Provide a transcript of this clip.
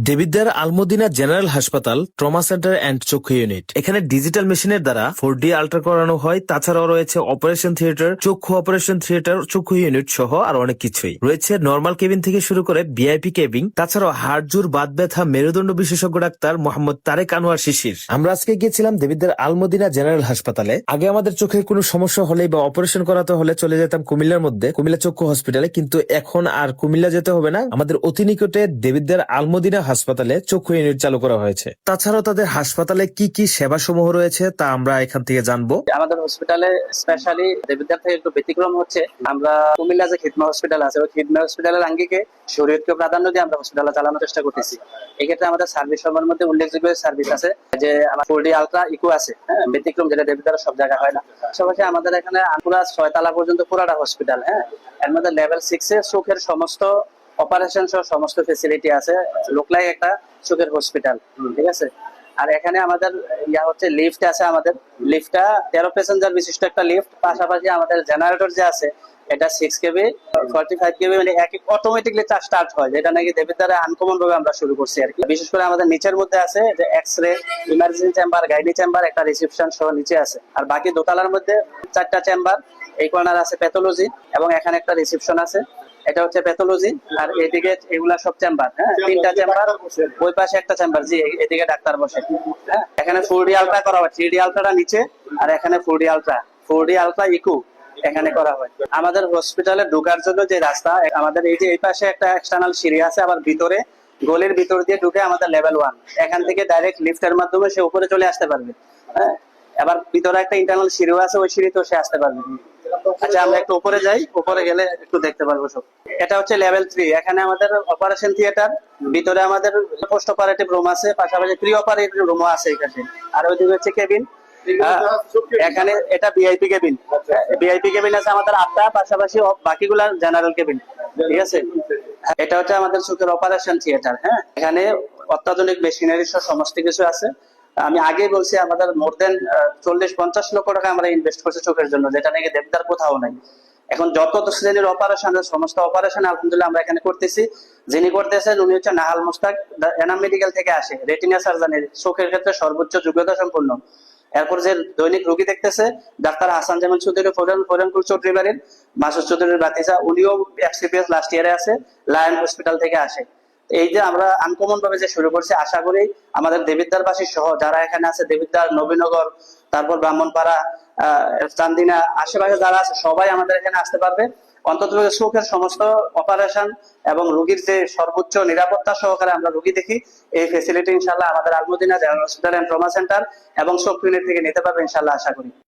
Debidwar Al Madina general হাসপাতাল trauma centre and চক্ষু unit. এখানে ডিজিটাল মেশিনের দ্বারা 4D আল্ট্রা করানো হয়। তাছাড়াও রয়েছে অপারেশন থিয়েটার, চক্ষু অপারেশন থিয়েটার, চক্ষু ইউনিট সহ আর অনেক কিছুই রয়েছে। নর্মাল কেবিন থেকে শুরু করে ভিআইপি কেবিন। তাছাড়াও হাড় জোড়, বাত ব্যথা, মেরুদণ্ড বিশেষজ্ঞ ডাক্তার মোহাম্মদ তারেক আনোয়ার শিশির। আমরা আজকে গিয়েছিলাম দেবিদ্বার আলমদিনা জেনারেল হাসপাতালে। আগে আমাদের চোখের কোনো সমস্যা হলে বা অপারেশন করাতে হলে চলে যেতাম কুমিল্লার মধ্যে কুমিল্লা চক্ষু হসপিটালে, কিন্তু এখন আর কুমিল্লা যেতে হবে না। আমাদের অতি নিকটে দেবিদ্বার আলমদিনা হাসপাতালে চক্ষু ইউনিট চালু করা হয়েছে। তাছাড়াও তাদের হাসপাতালে কি কি সেবা সমূহ রয়েছে তা আমরা এখান থেকে জানবো। আমাদের হসপিটালে স্পেশালি দেবিদ্বার থেকে একটু ব্যতিক্রম হচ্ছে, আমরা কুমিল্লা যে খিদমা হসপিটাল আছে ওই খিদমা হসপিটালের আঙ্গিকে শরীয়তকে প্রাধান্য দিয়ে আমরা হসপিটাল চালানোর চেষ্টা করতেছি। এক্ষেত্রে আমাদের সার্ভিস সবার মধ্যে উল্লেখযোগ্য সার্ভিস আছে যে আমার 4D আলট্রা ইকো আছে, হ্যাঁ, ব্যতিক্রম, যেটা দেবিদ্বার সব জায়গায় হয় না। পাশাপাশি আমাদের এখানে পুরা 6 তলা পর্যন্ত পুরাটা হসপিটাল, হ্যাঁ, এর মধ্যে লেভেল 6 এ চোখের সমস্ত অপারেশন সহ সমস্ত ফেসিলিটি আছে। লোকলাই একটা চোখের হসপিটাল, ঠিক আছে। আর এখানে আমাদের হচ্ছে লিফট আছে, আমাদের লিফটটা 13 প্যাসেঞ্জার বিশিষ্ট একটা লিফট। পাশাপাশি আমাদের জেনারেটর যে আছে এটা 6 কেবি 45 কেবি, মানে এক অটোমেটিকলি স্টার্ট হয়, যেটা নাকি দেবিদ্বারে আনকমন ভাবে আমরা শুরু করছি আর কি। বিশেষ করে আমাদের নিচের মধ্যে আছে যে X-ray, emergency chamber, gynae chamber, একটা রিসেপশন সহ নিচে আছে। আর বাকি দোতলার মধ্যে 4টা চেম্বার, এই কর্নার আছে প্যাথোলজি এবং এখানে একটা রিসেপশন আছে, এটা হচ্ছে প্যাথোলজি। আর এদিকে এগুলা সব চেম্বার, হ্যাঁ, 3টা চেম্বার, ওই পাশে একটা চেম্বার, জি, এদিকে ডাক্তার বসে। হ্যাঁ, এখানে 4D আলট্রা করা হয়, 3D আলট্রাটা নিচে, আর এখানে 4D আলট্রা ইকো এখানে করা হয়। আমাদের হসপিটালে ঢোকার জন্য যে রাস্তা, আমাদের এই যে এই পাশে একটা এক্সটার্নাল সিঁড়ি আছে, আবার ভিতরে গলির ভিতর দিয়ে ঢুকে আমাদের লেভেল 1, এখান থেকে ডাইরেক্ট লিফটের মাধ্যমে সে উপরে চলে আসতে পারবে। হ্যাঁ, এবার ভিতরে একটা ইন্টারনাল সিঁড়িও আছে, ওই সিঁড়িতেও সে আসতে পারবে। আচ্ছা, আমরা একটু উপরে যাই, উপরে গেলে একটু দেখতে পারবো সব। এটা হচ্ছে লেভেল 3, এখানে আমাদের অপারেশন থিয়েটার, ভিতরে আমাদের পোস্ট অপারেটিভ রুম আছে, পাশাপাশি প্রি অপারেটিভ রুমও আছে এখানে। আর ওইদিকে হচ্ছে কেবিন, এখানে এটা ভিআইপি কেবিন, ভিআইপি কেবিন আছে আমাদের 8টা, পাশাপাশি বাকিগুলা জেনারেল কেবিন, ঠিক আছে। এটা হচ্ছে আমাদের চোখের অপারেশন থিয়েটার, হ্যাঁ, এখানে অত্যাধুনিক মেশিনারি সহ সমস্ত কিছু আছে। আমি আগে বলছি আমাদের মোর দেন 40-50 লক্ষ টাকা আমরা ইনভেস্ট করছি চোখের জন্য, যেটা নাকি দেবদার কোথাও নাই। এখন যত শ্রেণীর অপারেশন, সমস্ত অপারেশন আলহামদুলিল্লাহ আমরা এখানে করতেছি। যিনি করতেছেন উনি হচ্ছে নাহাল মুস্তাক, এনাম মেডিকেল থেকে আসে, রেটিনা সার্জনের চোখের ক্ষেত্রে সর্বোচ্চ যোগ্যতা সম্পন্ন। এরপর যে দৈনিক রোগী দেখতেছে ডাক্তার হাসান জামিল চৌধুরী, ফরিদপুর চৌধুরী বাড়ির, মাসুদ চৌধুরীর বাতিজা, উনিও এফসিপিএস লাস্ট ইয়ারে আছে, লায়ন হসপিটাল থেকে আসে। এই যে আমরা আনকমন ভাবে যে শুরু করছি, আশা করি আমাদের দেবিদ্বারবাসী সহ যারা এখানে আছে, দেবিদ্বার, নবীনগর, তারপর ব্রাহ্মণপাড়া, চান্দিনা, আশেপাশে যারা আছে সবাই আমাদের এখানে আসতে পারবে। অন্তত চোখের সমস্ত অপারেশন এবং রোগীর যে সর্বোচ্চ নিরাপত্তা সহকারে আমরা রোগী দেখি, এই ফেসিলিটি ইনশাল্লাহ আমাদের Almadina general hospital and trauma centre এবং চোখ ক্লিনিক থেকে নিতে পারবে ইনশাল্লাহ, আশা করি।